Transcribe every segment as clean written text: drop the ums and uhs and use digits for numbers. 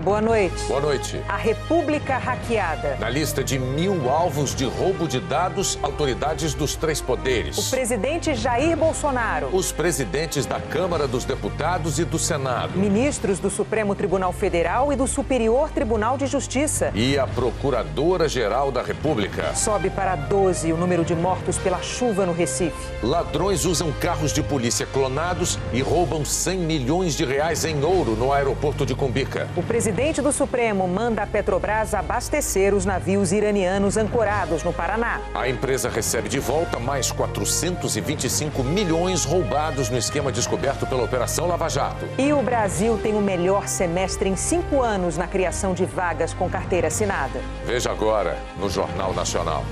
boa noite. Boa noite. A República hackeada. Na lista de 1000 alvos de roubo de dados, autoridades dos 3 poderes. O presidente Jair Bolsonaro. Os presidentes da Câmara dos Deputados e do Senado. Ministros do Supremo Tribunal Federal e do Superior Tribunal de Justiça. E a Procuradora-Geral da República. Sobe para 12 o número de mortos pela chuva no Recife. Ladrões usam carros de polícia clonados e roubam 100 milhões de reais em ouro no aeroporto de Cumbica. O presidente do Supremo manda a Petrobras abastecer os navios iranianos ancorados no Paraná. A empresa recebe de volta mais 425 milhões roubados no esquema descoberto pela Operação Lava Jato. E o Brasil tem o melhor semestre em 5 anos na criação de vagas com carteira assinada. Veja agora no Jornal Nacional.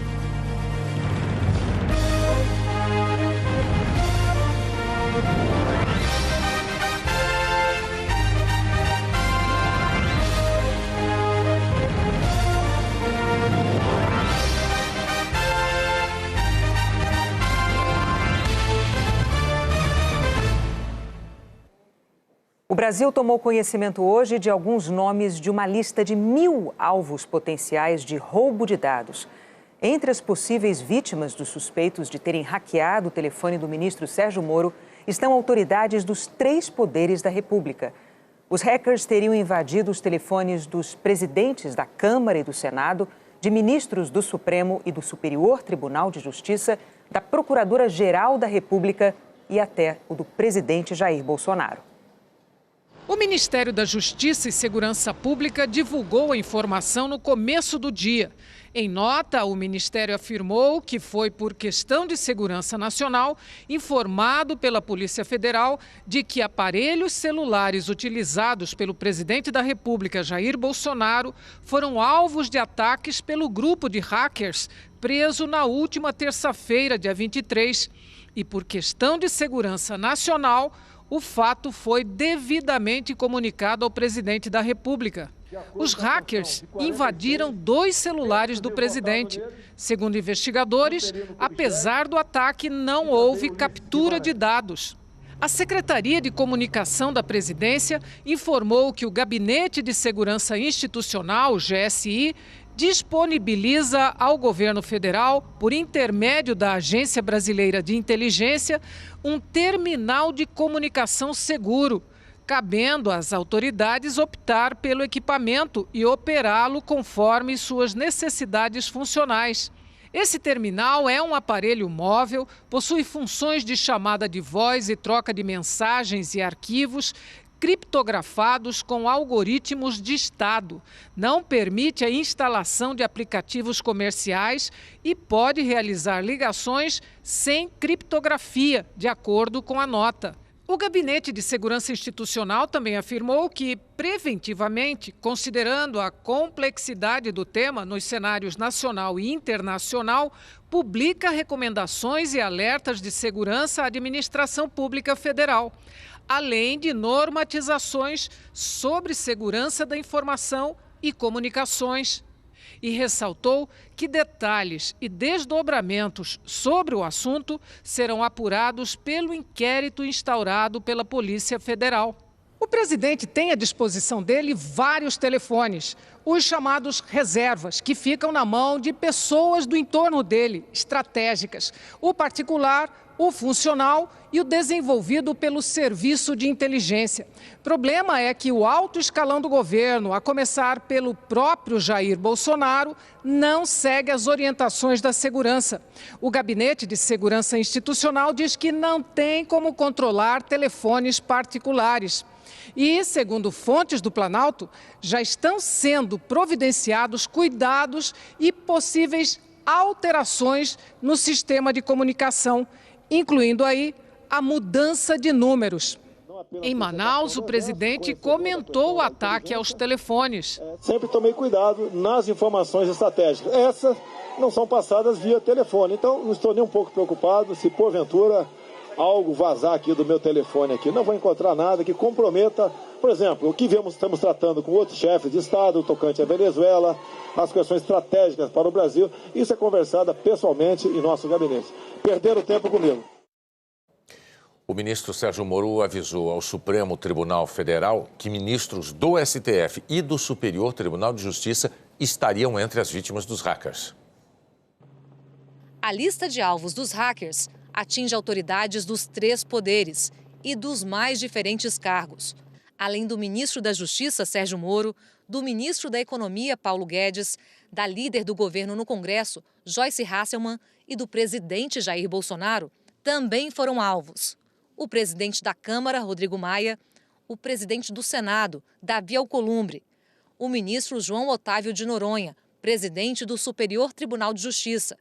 O Brasil tomou conhecimento hoje de alguns nomes de uma lista de 1000 alvos potenciais de roubo de dados. Entre as possíveis vítimas dos suspeitos de terem hackeado o telefone do ministro Sérgio Moro estão autoridades dos 3 poderes da República. Os hackers teriam invadido os telefones dos presidentes da Câmara e do Senado, de ministros do Supremo e do Superior Tribunal de Justiça, da Procuradora-Geral da República e até o do presidente Jair Bolsonaro. O Ministério da Justiça e Segurança Pública divulgou a informação no começo do dia. Em nota, o Ministério afirmou que foi por questão de segurança nacional informado pela Polícia Federal de que aparelhos celulares utilizados pelo presidente da República, Jair Bolsonaro, foram alvos de ataques pelo grupo de hackers preso na última terça-feira, dia 23. E por questão de segurança nacional, o fato foi devidamente comunicado ao presidente da República. Os hackers invadiram 2 celulares do presidente. Segundo investigadores, apesar do ataque, não houve captura de dados. A Secretaria de Comunicação da Presidência informou que o Gabinete de Segurança Institucional, o GSI, disponibiliza ao governo federal, por intermédio da Agência Brasileira de Inteligência, um terminal de comunicação seguro, cabendo às autoridades optar pelo equipamento e operá-lo conforme suas necessidades funcionais. Esse terminal é um aparelho móvel, possui funções de chamada de voz e troca de mensagens e arquivos, criptografados com algoritmos de estado, não permite a instalação de aplicativos comerciais e pode realizar ligações sem criptografia, de acordo com a nota. O Gabinete de Segurança Institucional também afirmou que, preventivamente, considerando a complexidade do tema nos cenários nacional e internacional, publica recomendações e alertas de segurança à Administração Pública Federal, além de normatizações sobre segurança da informação e comunicações. E ressaltou que detalhes e desdobramentos sobre o assunto serão apurados pelo inquérito instaurado pela Polícia Federal. O presidente tem à disposição dele vários telefones, os chamados reservas, que ficam na mão de pessoas do entorno dele, estratégicas, o particular, o funcional e o desenvolvido pelo Serviço de Inteligência. Problema é que o alto escalão do governo, a começar pelo próprio Jair Bolsonaro, não segue as orientações da segurança. O Gabinete de Segurança Institucional diz que não tem como controlar telefones particulares. E, segundo fontes do Planalto, já estão sendo providenciados cuidados e possíveis alterações no sistema de comunicação, incluindo aí a mudança de números. Em Manaus, o presidente comentou o ataque aos telefones. Sempre tomei cuidado nas informações estratégicas. Essas não são passadas via telefone, então não estou nem um pouco preocupado se porventura algo vazar aqui do meu telefone aqui. Não vou encontrar nada que comprometa, por exemplo, o que estamos tratando com outros chefes de Estado, o tocante à Venezuela, as questões estratégicas para o Brasil. Isso é conversado pessoalmente em nosso gabinete. Perderam tempo comigo. O ministro Sérgio Moro avisou ao Supremo Tribunal Federal que ministros do STF e do Superior Tribunal de Justiça estariam entre as vítimas dos hackers. A lista de alvos dos hackers atinge autoridades dos 3 poderes e dos mais diferentes cargos. Além do ministro da Justiça, Sérgio Moro, do ministro da Economia, Paulo Guedes, da líder do governo no Congresso, Joyce Hasselmann, e do presidente Jair Bolsonaro, também foram alvos. O presidente da Câmara, Rodrigo Maia, o presidente do Senado, Davi Alcolumbre, o ministro João Otávio de Noronha, presidente do Superior Tribunal de Justiça,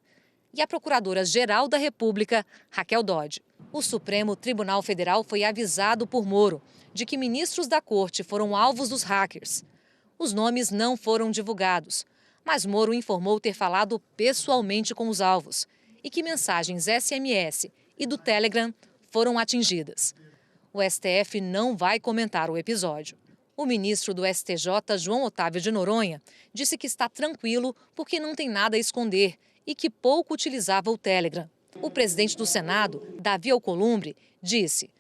e a Procuradora-Geral da República, Raquel Dodge. O Supremo Tribunal Federal foi avisado por Moro de que ministros da Corte foram alvos dos hackers. Os nomes não foram divulgados, mas Moro informou ter falado pessoalmente com os alvos e que mensagens SMS e do Telegram foram atingidas. O STF não vai comentar o episódio. O ministro do STJ, João Otávio de Noronha, disse que está tranquilo porque não tem nada a esconder e que pouco utilizava o Telegram. O presidente do Senado, Davi Alcolumbre, disse: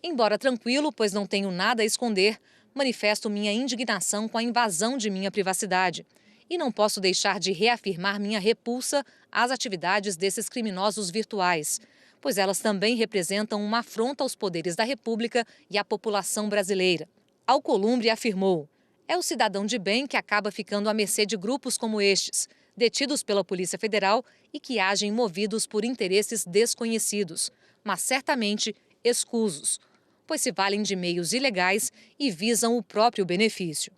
embora tranquilo, pois não tenho nada a esconder, manifesto minha indignação com a invasão de minha privacidade e não posso deixar de reafirmar minha repulsa às atividades desses criminosos virtuais, pois elas também representam uma afronta aos poderes da República e à população brasileira. Alcolumbre afirmou: é o cidadão de bem que acaba ficando à mercê de grupos como estes, detidos pela Polícia Federal e que agem movidos por interesses desconhecidos, mas certamente escusos, pois se valem de meios ilegais e visam o próprio benefício.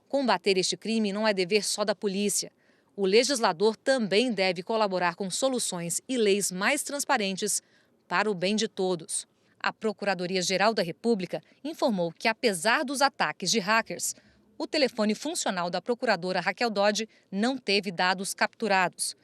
Combater este crime não é dever só da polícia. O legislador também deve colaborar com soluções e leis mais transparentes para o bem de todos. A Procuradoria-Geral da República informou que, apesar dos ataques de hackers, o telefone funcional da procuradora Raquel Dodge não teve dados capturados.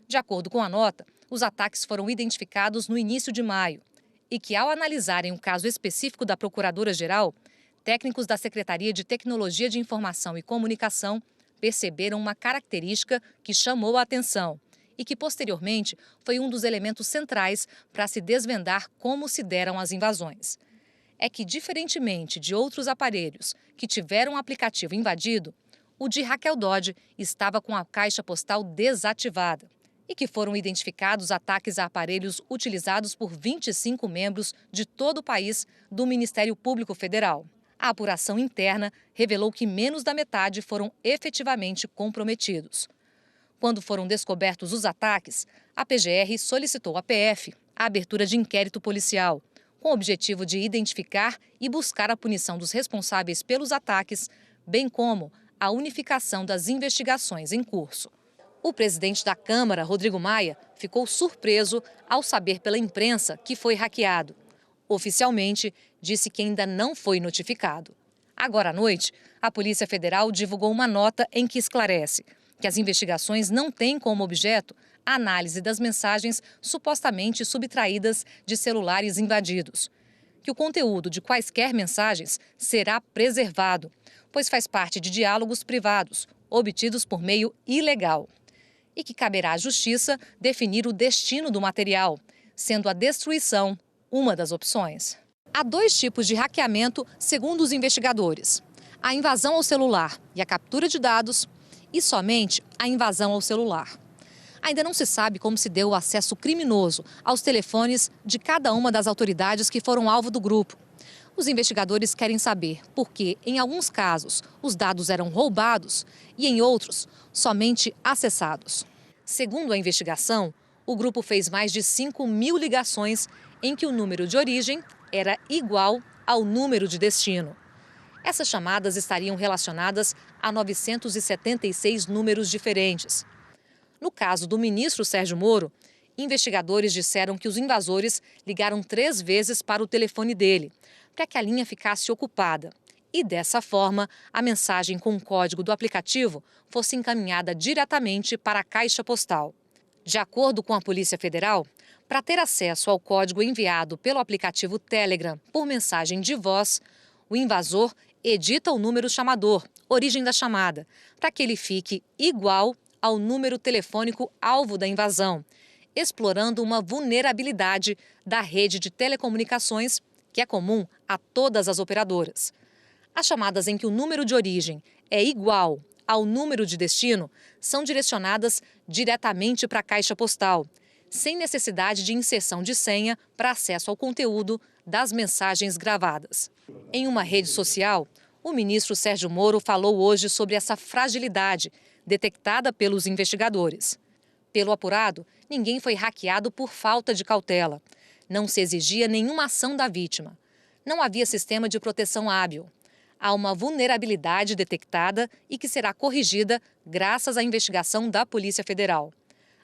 De acordo com a nota, os ataques foram identificados no início de maio e que, ao analisarem o caso específico da Procuradora-Geral, técnicos da Secretaria de Tecnologia de Informação e Comunicação perceberam uma característica que chamou a atenção e que, posteriormente, foi um dos elementos centrais para se desvendar como se deram as invasões. É que, diferentemente de outros aparelhos que tiveram o aplicativo invadido, o de Raquel Dodge estava com a caixa postal desativada e que foram identificados ataques a aparelhos utilizados por 25 membros de todo o país do Ministério Público Federal. A apuração interna revelou que menos da metade foram efetivamente comprometidos. Quando foram descobertos os ataques, a PGR solicitou à PF a abertura de inquérito policial, com o objetivo de identificar e buscar a punição dos responsáveis pelos ataques, bem como a unificação das investigações em curso. O presidente da Câmara, Rodrigo Maia, ficou surpreso ao saber pela imprensa que foi hackeado. Oficialmente, disse que ainda não foi notificado. Agora à noite, a Polícia Federal divulgou uma nota em que esclarece que as investigações não têm como objeto a análise das mensagens supostamente subtraídas de celulares invadidos, que o conteúdo de quaisquer mensagens será preservado, pois faz parte de diálogos privados obtidos por meio ilegal, e que caberá à Justiça definir o destino do material, sendo a destruição uma das opções. Há 2 tipos de hackeamento, segundo os investigadores: a invasão ao celular e a captura de dados, e somente a invasão ao celular. Ainda não se sabe como se deu o acesso criminoso aos telefones de cada uma das autoridades que foram alvo do grupo. Os investigadores querem saber por que, em alguns casos, os dados eram roubados e, em outros, somente acessados. Segundo a investigação, o grupo fez mais de 5.000 ligações em que o número de origem era igual ao número de destino. Essas chamadas estariam relacionadas a 976 números diferentes. No caso do ministro Sérgio Moro, investigadores disseram que os invasores ligaram 3 vezes para o telefone dele, para que a linha ficasse ocupada. E, dessa forma, a mensagem com o código do aplicativo fosse encaminhada diretamente para a caixa postal. De acordo com a Polícia Federal, para ter acesso ao código enviado pelo aplicativo Telegram por mensagem de voz, o invasor edita o número chamador, origem da chamada, para que ele fique igual ao número telefônico alvo da invasão explorando uma vulnerabilidade da rede de telecomunicações, que é comum a todas as operadoras. As chamadas em que o número de origem é igual ao número de destino são direcionadas diretamente para a caixa postal, sem necessidade de inserção de senha para acesso ao conteúdo das mensagens gravadas. Em uma rede social, o ministro Sérgio Moro falou hoje sobre essa fragilidade detectada pelos investigadores. Pelo apurado, ninguém foi hackeado por falta de cautela. Não se exigia nenhuma ação da vítima. Não havia sistema de proteção hábil. Há uma vulnerabilidade detectada e que será corrigida graças à investigação da Polícia Federal.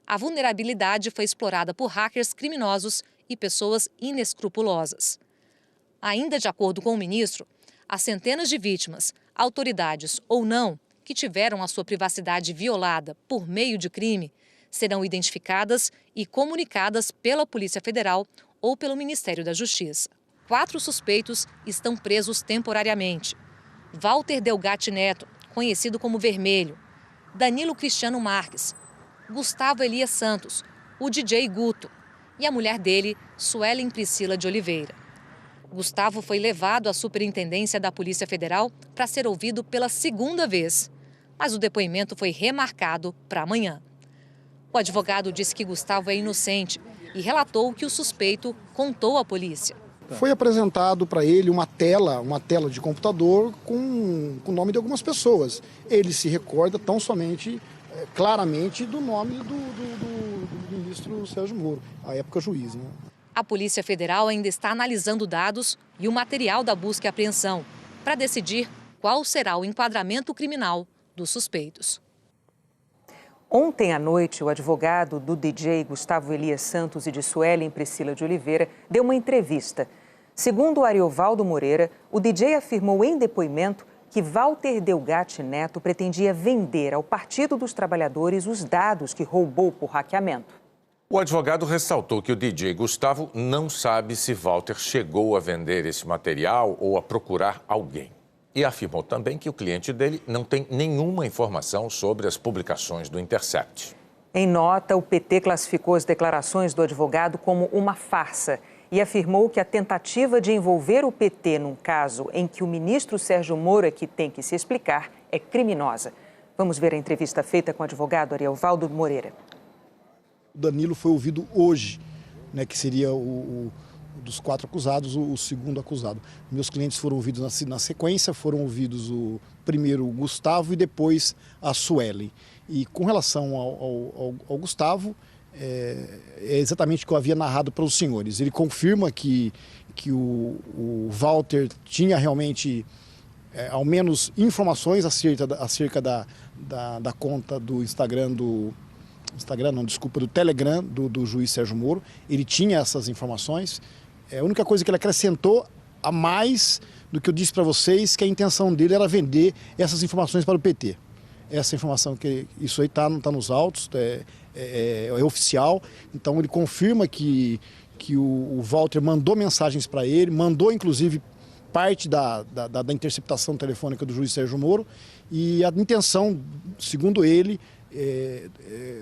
A vulnerabilidade foi explorada por hackers criminosos e pessoas inescrupulosas. Ainda de acordo com o ministro, as centenas de vítimas, autoridades ou não, que tiveram a sua privacidade violada por meio de crime, serão identificadas e comunicadas pela Polícia Federal ou pelo Ministério da Justiça. 4 suspeitos estão presos temporariamente. Walter Delgatti Neto, conhecido como Vermelho, Danilo Cristiano Marques, Gustavo Elias Santos, o DJ Guto e a mulher dele, Suelen Priscila de Oliveira. Gustavo foi levado à Superintendência da Polícia Federal para ser ouvido pela 2ª vez, mas o depoimento foi remarcado para amanhã. O advogado disse que Gustavo é inocente e relatou que o suspeito contou à polícia. Foi apresentado para ele uma tela de computador com o nome de algumas pessoas. Ele se recorda tão somente, claramente, do nome do ministro Sérgio Moro, à época juiz, né? A Polícia Federal ainda está analisando dados e o material da busca e apreensão para decidir qual será o enquadramento criminal dos suspeitos. Ontem à noite, o advogado do DJ Gustavo Elias Santos e de Suelen Priscila de Oliveira deu uma entrevista. Segundo o Ariovaldo Moreira, o DJ afirmou em depoimento que Walter Delgatti Neto pretendia vender ao Partido dos Trabalhadores os dados que roubou por hackeamento. O advogado ressaltou que o DJ Gustavo não sabe se Walter chegou a vender esse material ou a procurar alguém. E afirmou também que o cliente dele não tem nenhuma informação sobre as publicações do Intercept. Em nota, o PT classificou as declarações do advogado como uma farsa e afirmou que a tentativa de envolver o PT num caso em que o ministro Sérgio Moro é que tem que se explicar é criminosa. Vamos ver a entrevista feita com o advogado Ariovaldo Moreira. O Danilo foi ouvido hoje, né, que seria dos 4 acusados, o 2º acusado. Meus clientes foram ouvidos na sequência, foram ouvidos primeiro o Gustavo e depois a Suelen. E com relação ao Gustavo, é exatamente o que eu havia narrado para os senhores. Ele confirma que o Walter tinha realmente, ao menos, informações acerca da conta do do Telegram do juiz Sérgio Moro. Ele tinha essas informações. A única coisa que ele acrescentou a mais do que eu disse para vocês, que a intenção dele era vender essas informações para o PT. Essa informação, isso aí está nos autos, é oficial. Então ele confirma que o Walter mandou mensagens para ele, mandou inclusive parte da interceptação telefônica do juiz Sérgio Moro. E a intenção, segundo ele,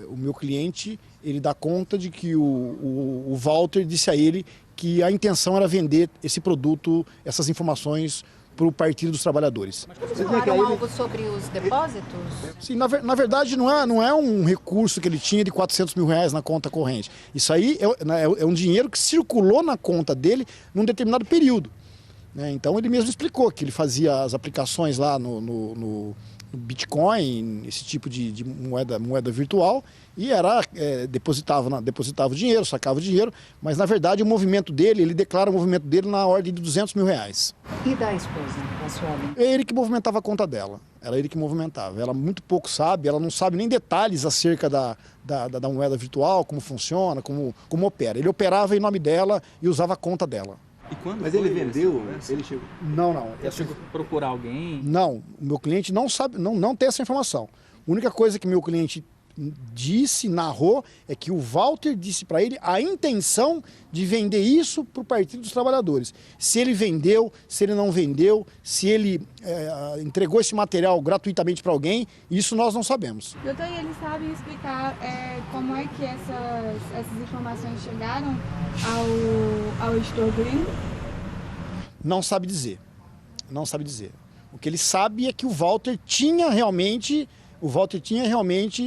o meu cliente, ele dá conta de que o Walter disse a ele que a intenção era vender esse produto, essas informações, para o Partido dos Trabalhadores. Mas vocês falaram algo sobre os depósitos? Sim, na verdade não é um recurso que ele tinha de R$400 mil na conta corrente. Isso aí é um dinheiro que circulou na conta dele num determinado período. Então ele mesmo explicou que ele fazia as aplicações lá no Bitcoin, esse tipo de moeda virtual, e depositava o dinheiro, sacava o dinheiro, mas na verdade o movimento dele, ele declara o movimento dele na ordem de R$200 mil. E da esposa, da Suelen? É ele que movimentava a conta dela, era ele que movimentava. Ela muito pouco sabe, ela não sabe nem detalhes acerca da moeda virtual, como funciona, como opera. Ele operava em nome dela e usava a conta dela. Mas ele vendeu? Ele chegou... Não. Ele chegou a procurar alguém? Não, o meu cliente não sabe, não tem essa informação. A única coisa que meu cliente narrou, é que o Walter disse para ele a intenção de vender isso para o Partido dos Trabalhadores. Se ele vendeu, se ele não vendeu, se ele entregou esse material gratuitamente para alguém, isso nós não sabemos. Doutor, e ele sabe explicar como é que essas informações chegaram ao editor gringo? Não sabe dizer. Não sabe dizer. O que ele sabe é que o Walter tinha realmente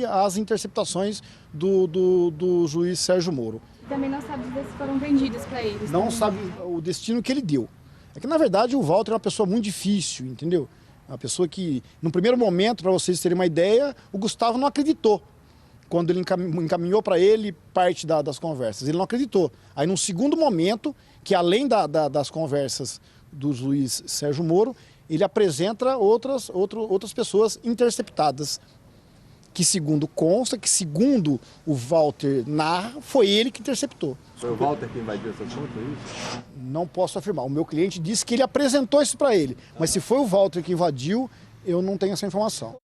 as interceptações do juiz Sérgio Moro. Também não sabe dizer se foram vendidas para eles. Não sabe o destino que ele deu. É que, na verdade, o Walter é uma pessoa muito difícil, entendeu? Uma pessoa que, no primeiro momento, para vocês terem uma ideia, o Gustavo não acreditou. Quando ele encaminhou para ele parte das conversas. Ele não acreditou. Aí, num segundo momento, que além das conversas do juiz Sérgio Moro, ele apresenta outras pessoas interceptadas, que segundo consta, que segundo o Walter narra, foi ele que interceptou. Foi o Walter que invadiu essa conta, é isso? Não posso afirmar. O meu cliente disse que ele apresentou isso para ele, mas se foi o Walter que invadiu, eu não tenho essa informação.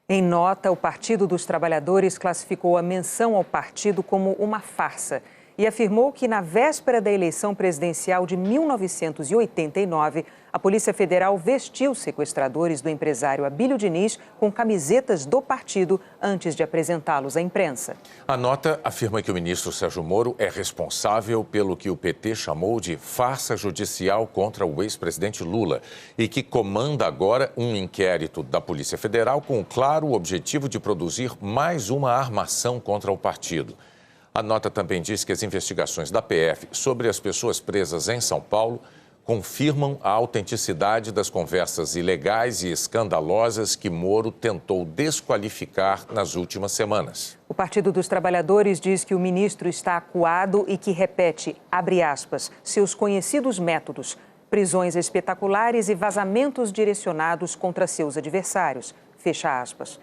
Em nota, o Partido dos Trabalhadores classificou a menção ao partido como uma farsa e afirmou que, na véspera da eleição presidencial de 1989, a Polícia Federal vestiu os sequestradores do empresário Abílio Diniz com camisetas do partido antes de apresentá-los à imprensa. A nota afirma que o ministro Sérgio Moro é responsável pelo que o PT chamou de farsa judicial contra o ex-presidente Lula e que comanda agora um inquérito da Polícia Federal com o claro objetivo de produzir mais uma armação contra o partido. A nota também diz que as investigações da PF sobre as pessoas presas em São Paulo confirmam a autenticidade das conversas ilegais e escandalosas que Moro tentou desqualificar nas últimas semanas. O Partido dos Trabalhadores diz que o ministro está acuado e que repete, abre aspas, seus conhecidos métodos, prisões espetaculares e vazamentos direcionados contra seus adversários, fecha aspas.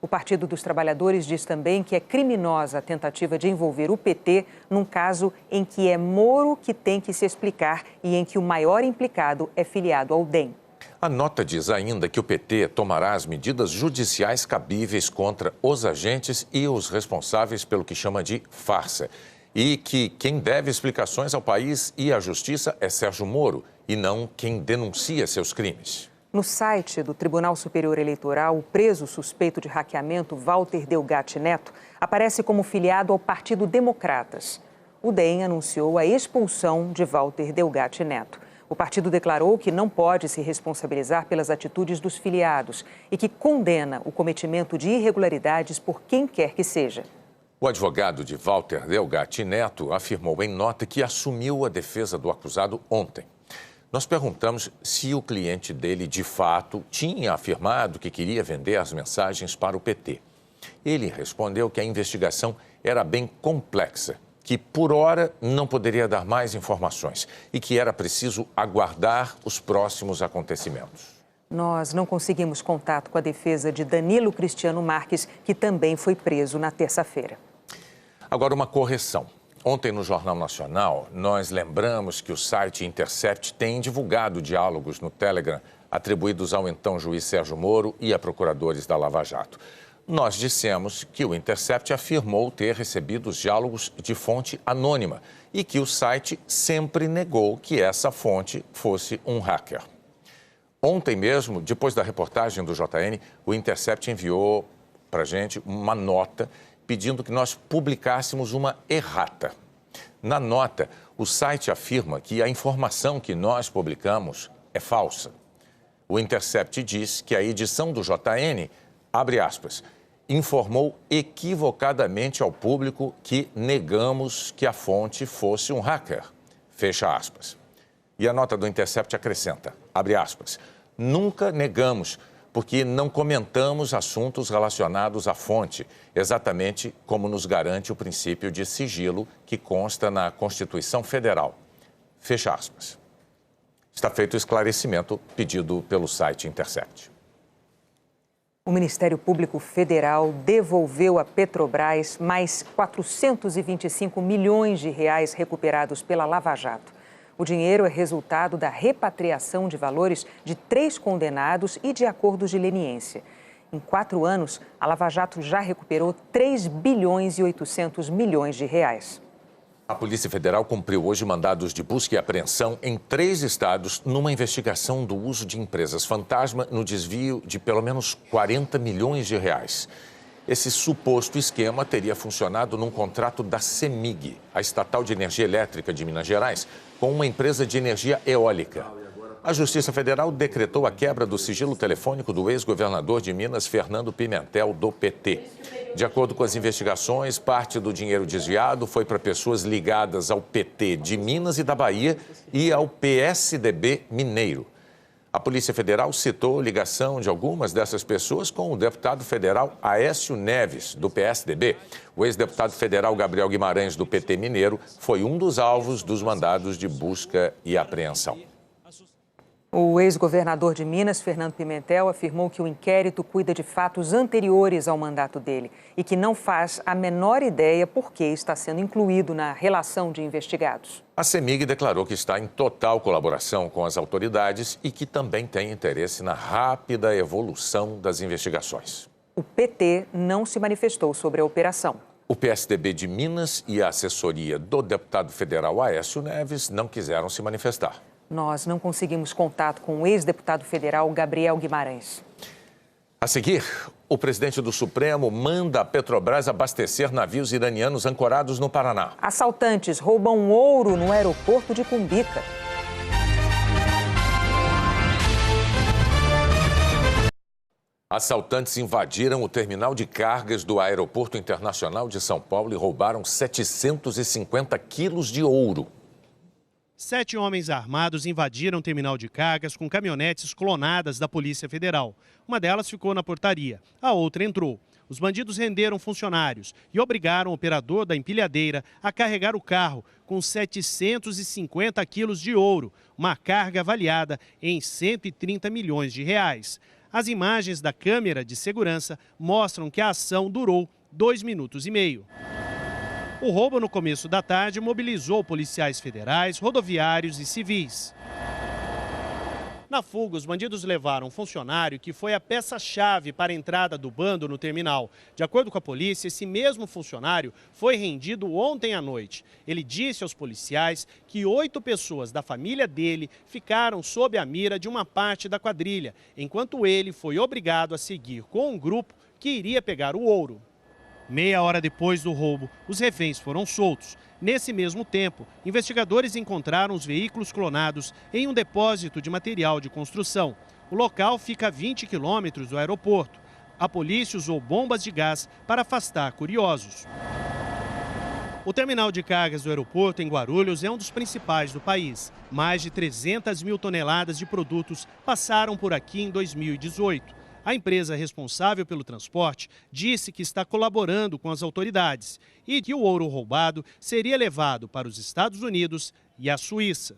O Partido dos Trabalhadores diz também que é criminosa a tentativa de envolver o PT num caso em que é Moro que tem que se explicar e em que o maior implicado é filiado ao DEM. A nota diz ainda que o PT tomará as medidas judiciais cabíveis contra os agentes e os responsáveis pelo que chama de farsa. E que quem deve explicações ao país e à justiça é Sérgio Moro e não quem denuncia seus crimes. No site do Tribunal Superior Eleitoral, o preso suspeito de hackeamento Walter Delgatti Neto aparece como filiado ao Partido Democratas. O DEM anunciou a expulsão de Walter Delgatti Neto. O partido declarou que não pode se responsabilizar pelas atitudes dos filiados e que condena o cometimento de irregularidades por quem quer que seja. O advogado de Walter Delgatti Neto afirmou em nota que assumiu a defesa do acusado ontem. Nós perguntamos se o cliente dele, de fato, tinha afirmado que queria vender as mensagens para o PT. Ele respondeu que a investigação era bem complexa, que por hora não poderia dar mais informações e que era preciso aguardar os próximos acontecimentos. Nós não conseguimos contato com a defesa de Danilo Cristiano Marques, que também foi preso na terça-feira. Agora, uma correção. Ontem, no Jornal Nacional, nós lembramos que o site Intercept tem divulgado diálogos no Telegram atribuídos ao então juiz Sérgio Moro e a procuradores da Lava Jato. Nós dissemos que o Intercept afirmou ter recebido os diálogos de fonte anônima e que o site sempre negou que essa fonte fosse um hacker. Ontem mesmo, depois da reportagem do JN, o Intercept enviou para a gente uma nota pedindo que nós publicássemos uma errata. Na nota, o site afirma que a informação que nós publicamos é falsa. O Intercept diz que a edição do JN, abre aspas, informou equivocadamente ao público que negamos que a fonte fosse um hacker, fecha aspas. E a nota do Intercept acrescenta, abre aspas, nunca negamos, porque não comentamos assuntos relacionados à fonte, exatamente como nos garante o princípio de sigilo que consta na Constituição Federal. Fecha aspas. Está feito o esclarecimento pedido pelo site Intercept. O Ministério Público Federal devolveu à Petrobras mais 425 milhões de reais recuperados pela Lava Jato. O dinheiro é resultado da repatriação de valores de 3 condenados e de acordos de leniência. Em 4 anos, a Lava Jato já recuperou 3 bilhões e 800 milhões de reais. A Polícia Federal cumpriu hoje mandados de busca e apreensão em 3 estados numa investigação do uso de empresas fantasma no desvio de pelo menos 40 milhões de reais. Esse suposto esquema teria funcionado num contrato da CEMIG, a estatal de energia elétrica de Minas Gerais, com uma empresa de energia eólica. A Justiça Federal decretou a quebra do sigilo telefônico do ex-governador de Minas, Fernando Pimentel, do PT. De acordo com as investigações, parte do dinheiro desviado foi para pessoas ligadas ao PT de Minas e da Bahia e ao PSDB mineiro. A Polícia Federal citou ligação de algumas dessas pessoas com o deputado federal Aécio Neves, do PSDB. O ex-deputado federal Gabriel Guimarães, do PT mineiro, foi um dos alvos dos mandados de busca e apreensão. O ex-governador de Minas, Fernando Pimentel, afirmou que o inquérito cuida de fatos anteriores ao mandato dele e que não faz a menor ideia por que está sendo incluído na relação de investigados. A CEMIG declarou que está em total colaboração com as autoridades e que também tem interesse na rápida evolução das investigações. O PT não se manifestou sobre a operação. O PSDB de Minas e a assessoria do deputado federal Aécio Neves não quiseram se manifestar. Nós não conseguimos contato com o ex-deputado federal Gabriel Guimarães. A seguir, o presidente do Supremo manda a Petrobras abastecer navios iranianos ancorados no Paraná. Assaltantes roubam ouro no aeroporto de Cumbica. Assaltantes invadiram o terminal de cargas do Aeroporto Internacional de São Paulo e roubaram 750 quilos de ouro. 7 homens armados invadiram o terminal de cargas com caminhonetes clonadas da Polícia Federal. Uma delas ficou na portaria, a outra entrou. Os bandidos renderam funcionários e obrigaram o operador da empilhadeira a carregar o carro com 750 quilos de ouro, uma carga avaliada em 130 milhões de reais. As imagens da câmera de segurança mostram que a ação durou 2 minutos e meio. O roubo no começo da tarde mobilizou policiais federais, rodoviários e civis. Na fuga, os bandidos levaram um funcionário que foi a peça-chave para a entrada do bando no terminal. De acordo com a polícia, esse mesmo funcionário foi rendido ontem à noite. Ele disse aos policiais que 8 pessoas da família dele ficaram sob a mira de uma parte da quadrilha, enquanto ele foi obrigado a seguir com um grupo que iria pegar o ouro. Meia hora depois do roubo, os reféns foram soltos. Nesse mesmo tempo, investigadores encontraram os veículos clonados em um depósito de material de construção. O local fica a 20 quilômetros do aeroporto. A polícia usou bombas de gás para afastar curiosos. O terminal de cargas do aeroporto em Guarulhos é um dos principais do país. Mais de 300 mil toneladas de produtos passaram por aqui em 2018. A empresa responsável pelo transporte disse que está colaborando com as autoridades e que o ouro roubado seria levado para os Estados Unidos e a Suíça.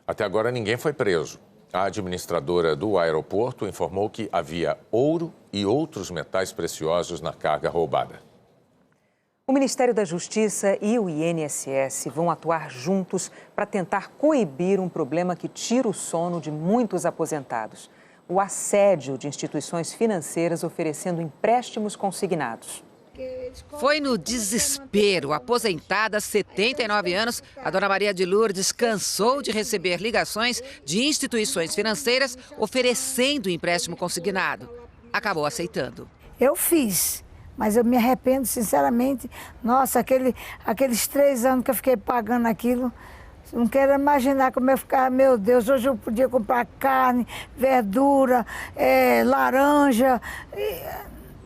Até agora ninguém foi preso. A administradora do aeroporto informou que havia ouro e outros metais preciosos na carga roubada. O Ministério da Justiça e o INSS vão atuar juntos para tentar coibir um problema que tira o sono de muitos aposentados: o assédio de instituições financeiras oferecendo empréstimos consignados. Foi no desespero. Aposentada, 79 anos, a dona Maria de Lourdes cansou de receber ligações de instituições financeiras oferecendo empréstimo consignado. Acabou aceitando. Eu fiz, mas eu me arrependo sinceramente. Nossa, aqueles 3 anos que eu fiquei pagando aquilo, não quero imaginar como eu ficava. Meu Deus, hoje eu podia comprar carne, verdura, laranja.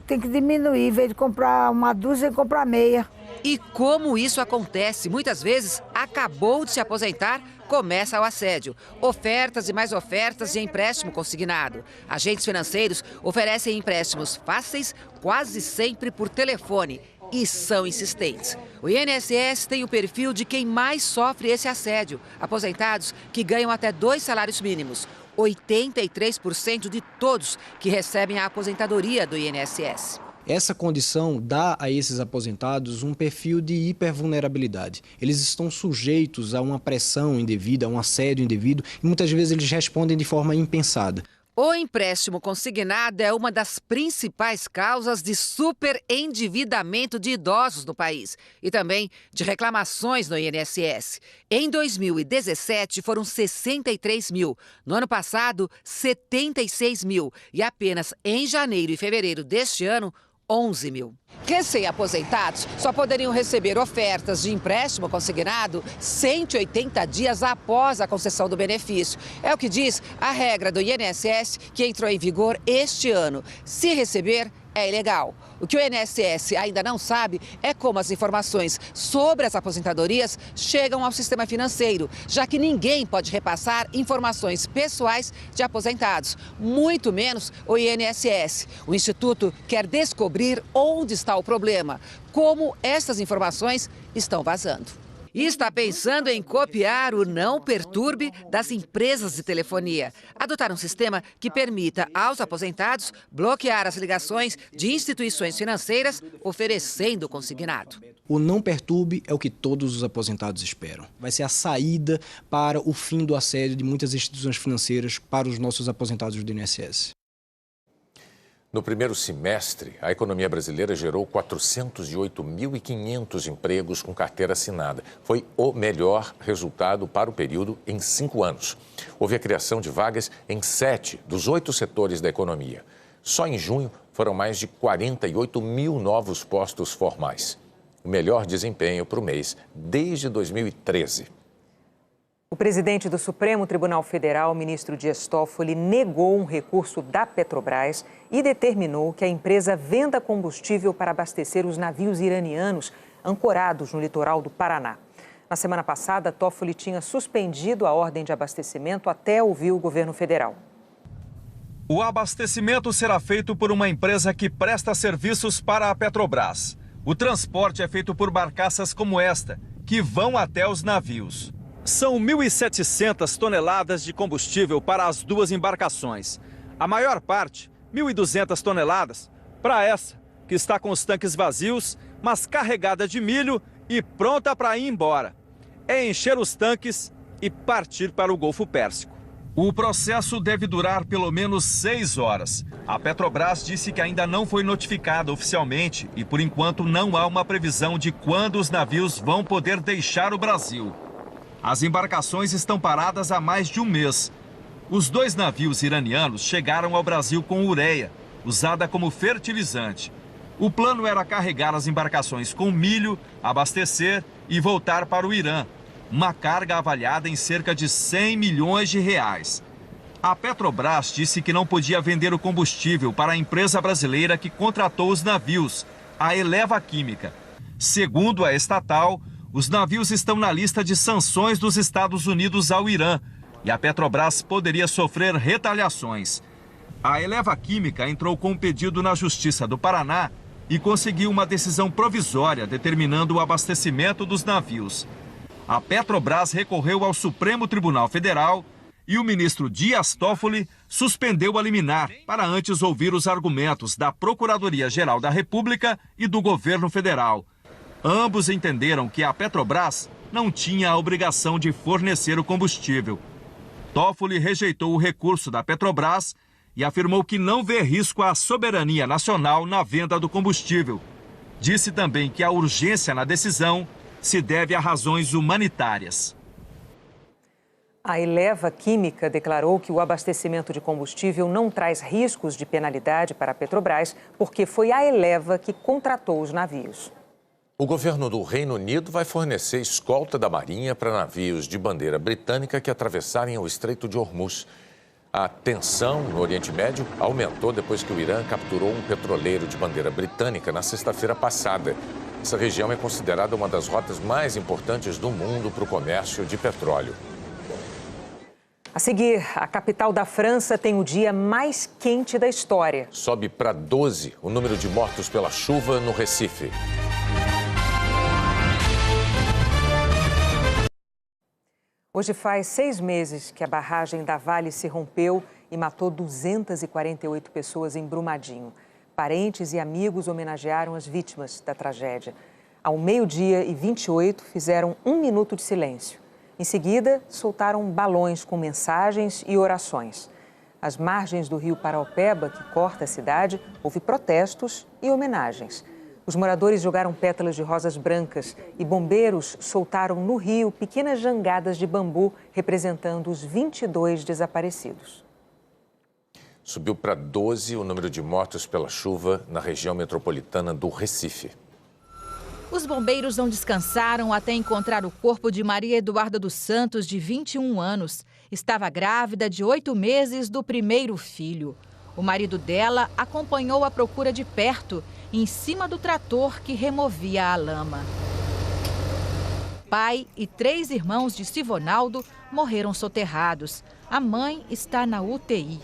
Tem que diminuir, em vez de comprar uma dúzia, comprar meia. E como isso acontece? Muitas vezes, acabou de se aposentar, começa o assédio. Ofertas e mais ofertas de empréstimo consignado. Agentes financeiros oferecem empréstimos fáceis, quase sempre por telefone. E são insistentes. O INSS tem o perfil de quem mais sofre esse assédio. Aposentados que ganham até 2 salários mínimos. 83% de todos que recebem a aposentadoria do INSS. Essa condição dá a esses aposentados um perfil de hipervulnerabilidade. Eles estão sujeitos a uma pressão indevida, a um assédio indevido e muitas vezes eles respondem de forma impensada. O empréstimo consignado é uma das principais causas de superendividamento de idosos no país e também de reclamações no INSS. Em 2017, foram 63 mil. No ano passado, 76 mil. E apenas em janeiro e fevereiro deste ano, 11 mil. Recém-aposentados só poderiam receber ofertas de empréstimo consignado 180 dias após a concessão do benefício. É o que diz a regra do INSS, que entrou em vigor este ano. Se receber, é ilegal. O que o INSS ainda não sabe é como as informações sobre as aposentadorias chegam ao sistema financeiro, já que ninguém pode repassar informações pessoais de aposentados, muito menos o INSS. O Instituto quer descobrir onde está o problema, como essas informações estão vazando. E está pensando em copiar o Não Perturbe das empresas de telefonia. Adotar um sistema que permita aos aposentados bloquear as ligações de instituições financeiras oferecendo consignado. O Não Perturbe é o que todos os aposentados esperam. Vai ser a saída para o fim do assédio de muitas instituições financeiras para os nossos aposentados do INSS. No primeiro semestre, a economia brasileira gerou 408.500 empregos com carteira assinada. Foi o melhor resultado para o período em 5 anos. Houve a criação de vagas em 7 dos 8 setores da economia. Só em junho foram mais de 48 mil novos postos formais. O melhor desempenho para o mês desde 2013. O presidente do Supremo Tribunal Federal, ministro Dias Toffoli, negou um recurso da Petrobras e determinou que a empresa venda combustível para abastecer os navios iranianos ancorados no litoral do Paraná. Na semana passada, Toffoli tinha suspendido a ordem de abastecimento até ouvir o governo federal. O abastecimento será feito por uma empresa que presta serviços para a Petrobras. O transporte é feito por barcaças como esta, que vão até os navios. São 1.700 toneladas de combustível para as 2 embarcações. A maior parte, 1.200 toneladas, para essa, que está com os tanques vazios, mas carregada de milho e pronta para ir embora. É encher os tanques e partir para o Golfo Pérsico. O processo deve durar pelo menos 6 horas. A Petrobras disse que ainda não foi notificada oficialmente e, por enquanto, não há uma previsão de quando os navios vão poder deixar o Brasil. As embarcações estão paradas há mais de um mês. Os 2 navios iranianos chegaram ao Brasil com ureia, usada como fertilizante. O plano era carregar as embarcações com milho, abastecer e voltar para o Irã. Uma carga avaliada em cerca de 100 milhões de reais. A Petrobras disse que não podia vender o combustível para a empresa brasileira que contratou os navios, a Eleva Química. Segundo a estatal, os navios estão na lista de sanções dos Estados Unidos ao Irã e a Petrobras poderia sofrer retaliações. A Eleva Química entrou com um pedido na Justiça do Paraná e conseguiu uma decisão provisória determinando o abastecimento dos navios. A Petrobras recorreu ao Supremo Tribunal Federal e o ministro Dias Toffoli suspendeu a liminar para antes ouvir os argumentos da Procuradoria-Geral da República e do governo federal. Ambos entenderam que a Petrobras não tinha a obrigação de fornecer o combustível. Toffoli rejeitou o recurso da Petrobras e afirmou que não vê risco à soberania nacional na venda do combustível. Disse também que a urgência na decisão se deve a razões humanitárias. A Eleva Química declarou que o abastecimento de combustível não traz riscos de penalidade para a Petrobras, porque foi a Eleva que contratou os navios. O governo do Reino Unido vai fornecer escolta da Marinha para navios de bandeira britânica que atravessarem o Estreito de Hormuz. A tensão no Oriente Médio aumentou depois que o Irã capturou um petroleiro de bandeira britânica na sexta-feira passada. Essa região é considerada uma das rotas mais importantes do mundo para o comércio de petróleo. A seguir, a capital da França tem o dia mais quente da história. Sobe para 12 o número de mortos pela chuva no Recife. Hoje faz 6 meses que a barragem da Vale se rompeu e matou 248 pessoas em Brumadinho. Parentes e amigos homenagearam as vítimas da tragédia. Ao 12h28, fizeram 1 minuto de silêncio. Em seguida, soltaram balões com mensagens e orações. Às margens do rio Paraopeba, que corta a cidade, houve protestos e homenagens. Os moradores jogaram pétalas de rosas brancas e bombeiros soltaram no rio pequenas jangadas de bambu representando os 22 desaparecidos. Subiu para 12 o número de mortos pela chuva na região metropolitana do Recife. Os bombeiros não descansaram até encontrar o corpo de Maria Eduarda dos Santos, de 21 anos. Estava grávida de 8 meses do primeiro filho. O marido dela acompanhou a procura de perto, em cima do trator que removia a lama. Pai e 3 irmãos de Sivonaldo morreram soterrados. A mãe está na UTI.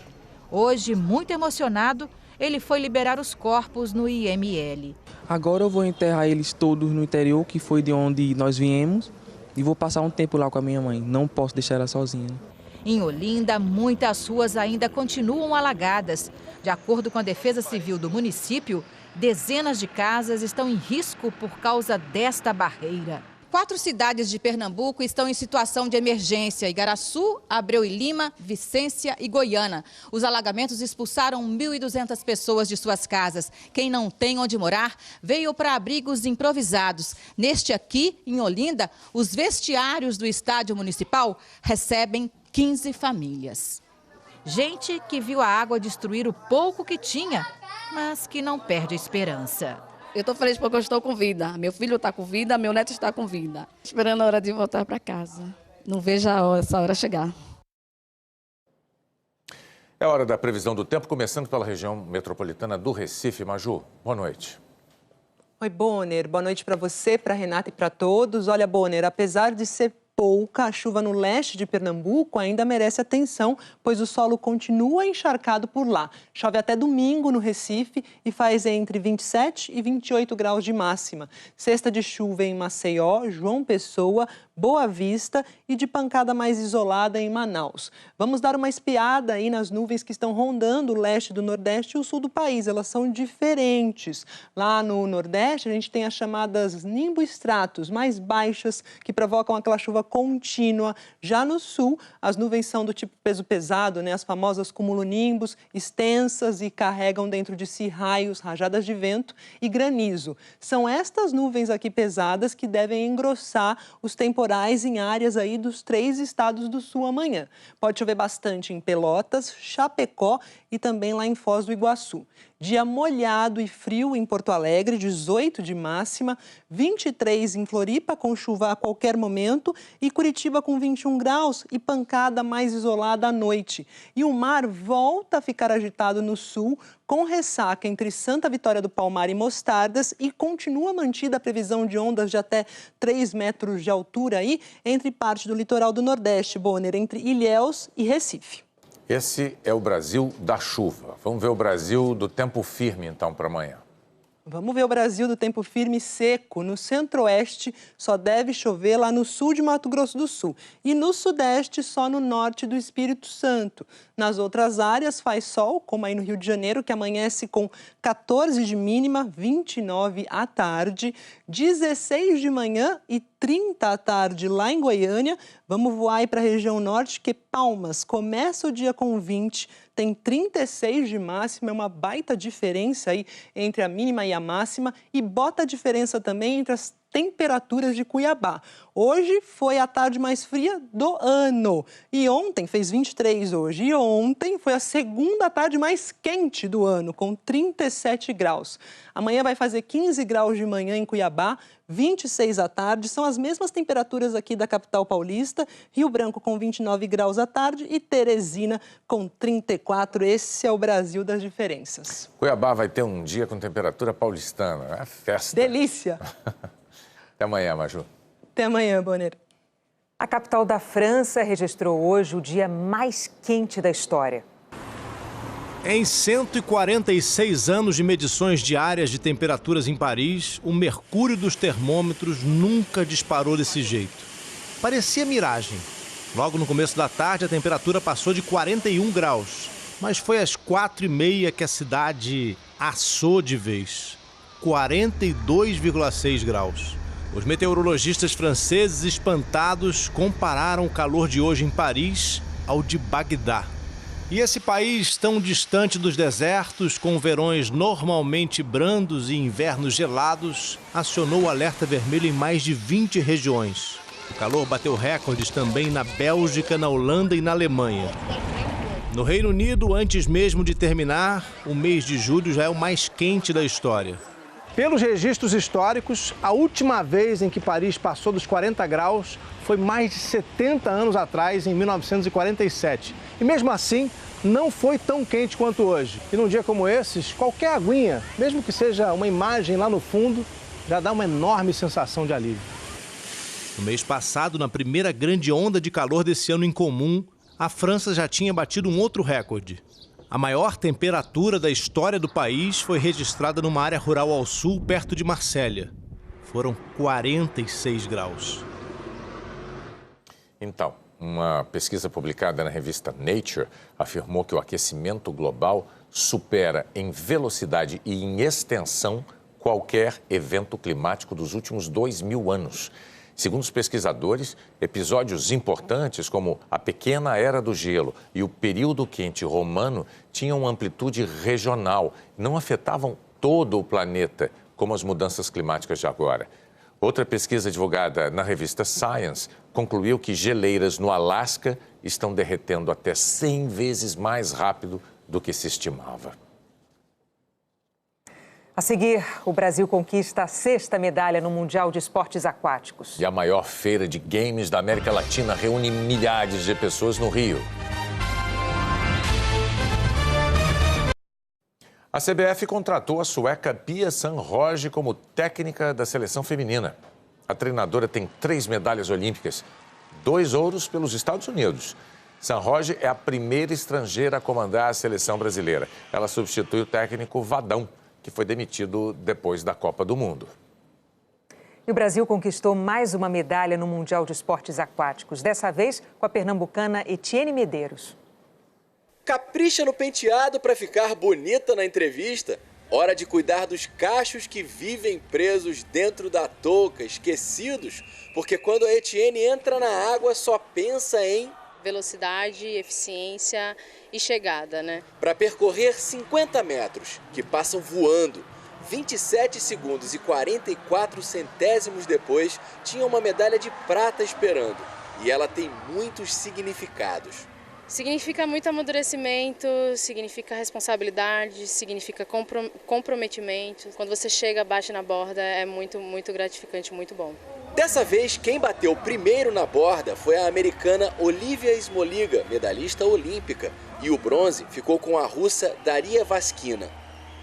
Hoje, muito emocionado, ele foi liberar os corpos no IML. Agora eu vou enterrar eles todos no interior, que foi de onde nós viemos, e vou passar um tempo lá com a minha mãe. Não posso deixar ela sozinha. Em Olinda, muitas ruas ainda continuam alagadas. De acordo com a Defesa Civil do município, dezenas de casas estão em risco por causa desta barreira. 4 cidades de Pernambuco estão em situação de emergência: Igaraçu, Abreu e Lima, Vicência e Goiânia. Os alagamentos expulsaram 1.200 pessoas de suas casas. Quem não tem onde morar veio para abrigos improvisados. Neste aqui, em Olinda, os vestiários do estádio municipal recebem 15 famílias. Gente que viu a água destruir o pouco que tinha, mas que não perde a esperança. Eu estou feliz porque eu estou com vida. Meu filho está com vida, meu neto está com vida. Esperando a hora de voltar para casa. Não vejo essa hora chegar. É hora da previsão do tempo, começando pela região metropolitana do Recife. Maju, boa noite. Oi, Bonner. Boa noite para você, para Renata e para todos. Olha, Bonner, apesar de ser pouca, a chuva no leste de Pernambuco ainda merece atenção, pois o solo continua encharcado por lá. Chove até domingo no Recife e faz entre 27 e 28 graus de máxima. Cesta de chuva em Maceió, João Pessoa, Boa Vista e de pancada mais isolada em Manaus. Vamos dar uma espiada aí nas nuvens que estão rondando o leste do Nordeste e o sul do país. Elas são diferentes. Lá no Nordeste, a gente tem as chamadas nimboestratos, mais baixas, que provocam aquela chuva contínua. Já no sul, as nuvens são do tipo peso pesado, né? As famosas cumulonimbos, extensas e carregam dentro de si raios, rajadas de vento e granizo. São estas nuvens aqui pesadas que devem engrossar os temporais em áreas aí dos 3 estados do sul amanhã. Pode chover bastante em Pelotas, Chapecó e também lá em Foz do Iguaçu. Dia molhado e frio em Porto Alegre, 18 de máxima, 23 em Floripa, com chuva a qualquer momento, e Curitiba com 21 graus e pancada mais isolada à noite. E o mar volta a ficar agitado no sul, com ressaca entre Santa Vitória do Palmar e Mostardas, e continua mantida a previsão de ondas de até 3 metros de altura aí, entre parte do litoral do Nordeste, Bonner, entre Ilhéus e Recife. Esse é o Brasil da chuva. Vamos ver o Brasil do tempo firme, então, para amanhã. Vamos ver o Brasil do tempo firme e seco. No centro-oeste, só deve chover lá no sul de Mato Grosso do Sul. E no sudeste, só no norte do Espírito Santo. Nas outras áreas, faz sol, como aí no Rio de Janeiro, que amanhece com 14 de mínima, 29 à tarde, 16 de manhã e 30 à tarde lá em Goiânia. Vamos voar aí para a região norte, que Palmas começa o dia com 20, tem 36 de máxima, é uma baita diferença aí entre a mínima e a máxima, e bota a diferença também entre as temperaturas de Cuiabá. Hoje foi a tarde mais fria do ano. E ontem, fez 23 hoje, e ontem foi a segunda tarde mais quente do ano, com 37 graus. Amanhã vai fazer 15 graus de manhã em Cuiabá, 26 à tarde, são as mesmas temperaturas aqui da capital paulista, Rio Branco com 29 graus à tarde e Teresina com 34. Esse é o Brasil das diferenças. Cuiabá vai ter um dia com temperatura paulistana, é festa. Delícia! Até amanhã, Maju. Até amanhã, Bonner. A capital da França registrou hoje o dia mais quente da história. Em 146 anos de medições diárias de temperaturas em Paris, o mercúrio dos termômetros nunca disparou desse jeito. Parecia miragem. Logo no começo da tarde, a temperatura passou de 41 graus. Mas foi às 4h30 que a cidade assou de vez. 42,6 graus. Os meteorologistas franceses, espantados, compararam o calor de hoje em Paris ao de Bagdá. E esse país tão distante dos desertos, com verões normalmente brandos e invernos gelados, acionou o alerta vermelho em mais de 20 regiões. O calor bateu recordes também na Bélgica, na Holanda e na Alemanha. No Reino Unido, antes mesmo de terminar, o mês de julho já é o mais quente da história. Pelos registros históricos, a última vez em que Paris passou dos 40 graus foi mais de 70 anos atrás, em 1947. E mesmo assim, não foi tão quente quanto hoje. E num dia como esses, qualquer aguinha, mesmo que seja uma imagem lá no fundo, já dá uma enorme sensação de alívio. No mês passado, na primeira grande onda de calor desse ano incomum, a França já tinha batido um outro recorde. A maior temperatura da história do país foi registrada numa área rural ao sul, perto de Marsella. Foram 46 graus. Então, uma pesquisa publicada na revista Nature afirmou que o aquecimento global supera em velocidade e em extensão qualquer evento climático dos últimos 2.000 anos. Segundo os pesquisadores, episódios importantes como a Pequena Era do Gelo e o período quente romano tinham amplitude regional, não afetavam todo o planeta, como as mudanças climáticas de agora. Outra pesquisa divulgada na revista Science concluiu que geleiras no Alasca estão derretendo até 100 vezes mais rápido do que se estimava. A seguir, o Brasil conquista a 6ª medalha no Mundial de Esportes Aquáticos. E a maior feira de games da América Latina reúne milhares de pessoas no Rio. A CBF contratou a sueca Pia Sundhage como técnica da seleção feminina. A treinadora tem 3 medalhas olímpicas, 2 ouros pelos Estados Unidos. Sundhage é a primeira estrangeira a comandar a seleção brasileira. Ela substitui o técnico Vadão, que foi demitido depois da Copa do Mundo. E o Brasil conquistou mais uma medalha no Mundial de Esportes Aquáticos, dessa vez com a pernambucana Etienne Medeiros. Capricha no penteado para ficar bonita na entrevista. Hora de cuidar dos cachos que vivem presos dentro da touca, esquecidos, porque quando a Etienne entra na água só pensa em velocidade, eficiência e chegada, né? Para percorrer 50 metros, que passam voando, 27 segundos e 44 centésimos depois, tinha uma medalha de prata esperando. E ela tem muitos significados. Significa muito amadurecimento, significa responsabilidade, significa comprometimento. Quando você chega, bate na borda, é muito gratificante, muito bom. Dessa vez, quem bateu primeiro na borda foi a americana Olivia Smoliga, medalhista olímpica, e o bronze ficou com a russa Daria Vaskina.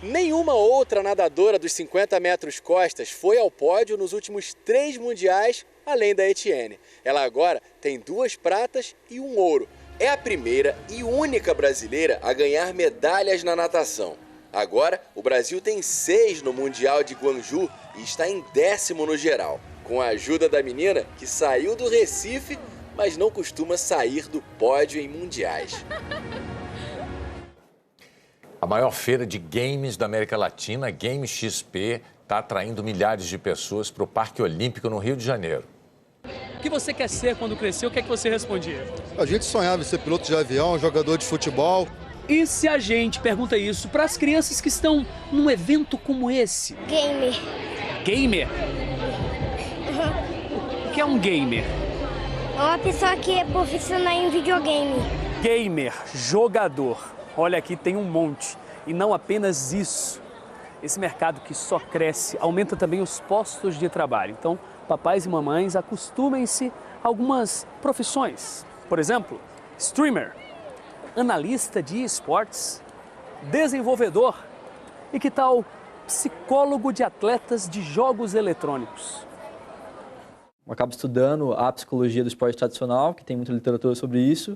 Nenhuma outra nadadora dos 50 metros costas foi ao pódio nos últimos 3 mundiais, além da Etienne. Ela agora tem 2 pratas e 1 ouro. É a primeira e única brasileira a ganhar medalhas na natação. Agora, o Brasil tem 6 no Mundial de Guangzhou e está em 10º no geral, com a ajuda da menina que saiu do Recife, mas não costuma sair do pódio em mundiais. A maior feira de games da América Latina, Game XP, está atraindo milhares de pessoas para o Parque Olímpico no Rio de Janeiro. O que você quer ser quando crescer? O que é que você respondia? A gente sonhava em ser piloto de avião, jogador de futebol. E se a gente pergunta isso para as crianças que estão num evento como esse? Gamer. Gamer? O que é um gamer? É uma pessoa que é profissional em videogame. Gamer, jogador. Olha, aqui tem um monte. E não apenas isso. Esse mercado que só cresce aumenta também os postos de trabalho. Então, papais e mamães, acostumem-se a algumas profissões. Por exemplo, streamer, analista de esportes, desenvolvedor e que tal psicólogo de atletas de jogos eletrônicos. Eu acabo estudando a psicologia do esporte tradicional, que tem muita literatura sobre isso,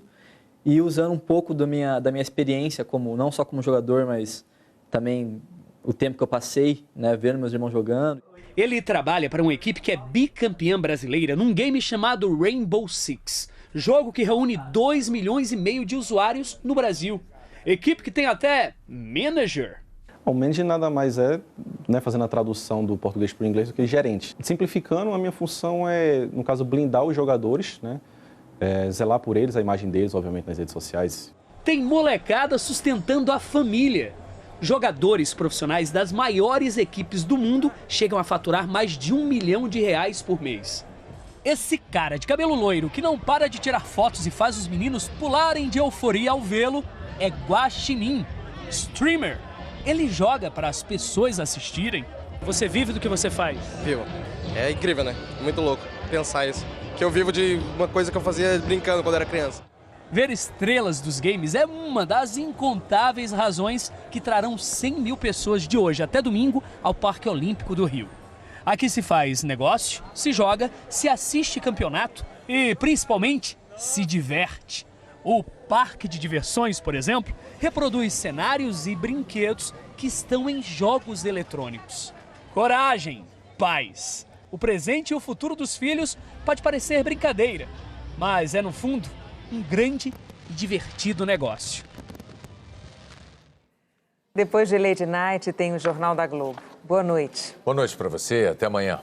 e usando um pouco da minha experiência, não só como jogador, mas também o tempo que eu passei, vendo meus irmãos jogando. Ele trabalha para uma equipe que é bicampeã brasileira num game chamado Rainbow Six, jogo que reúne 2,5 milhões de usuários no Brasil. Equipe que tem até manager. O manager nada mais é, fazendo a tradução do português para o inglês, do que gerente. Simplificando, a minha função é, no caso, blindar os jogadores, zelar por eles, a imagem deles, obviamente, nas redes sociais. tem molecada sustentando a família. Jogadores profissionais das maiores equipes do mundo chegam a faturar mais de R$1 milhão por mês. Esse cara de cabelo loiro que não para de tirar fotos e faz os meninos pularem de euforia ao vê-lo é Guaxinim, streamer. Ele joga para as pessoas assistirem. Você vive do que você faz? Vivo. É incrível, né? Muito louco pensar isso. Que eu vivo de uma coisa que eu fazia brincando quando era criança. Ver estrelas dos games é uma das incontáveis razões que trarão 100 mil pessoas de hoje até domingo ao Parque Olímpico do Rio. Aqui se faz negócio, se joga, se assiste campeonato e, principalmente, se diverte. O Parque de Diversões, por exemplo, reproduz cenários e brinquedos que estão em jogos eletrônicos. Coragem, paz! O presente e o futuro dos filhos pode parecer brincadeira, mas é, no fundo, um grande e divertido negócio. Depois de Lady Night, tem o Jornal da Globo. Boa noite. Boa noite para você, até amanhã.